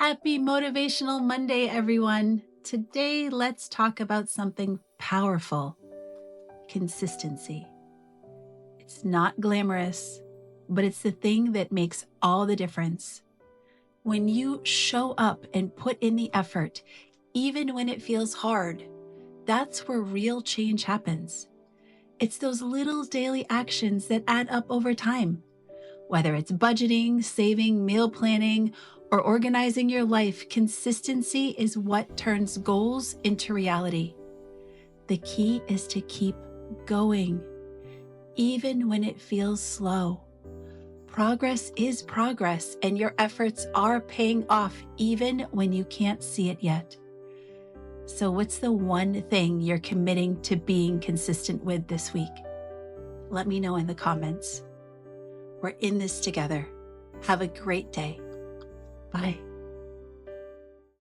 Happy Motivational Monday, everyone. Today, let's talk about something powerful: consistency. It's not glamorous, but it's the thing that makes all the difference. When you show up and put in the effort, even when it feels hard, that's where real change happens. It's those little daily actions that add up over time. Whether it's budgeting, saving, meal planning, or organizing your life, consistency is what turns goals into reality. The key is to keep going, even when it feels slow. Progress is progress, and your efforts are paying off even when you can't see it yet. So what's the one thing you're committing to being consistent with this week? Let me know in the comments. We're in this together. Have a great day. Bye.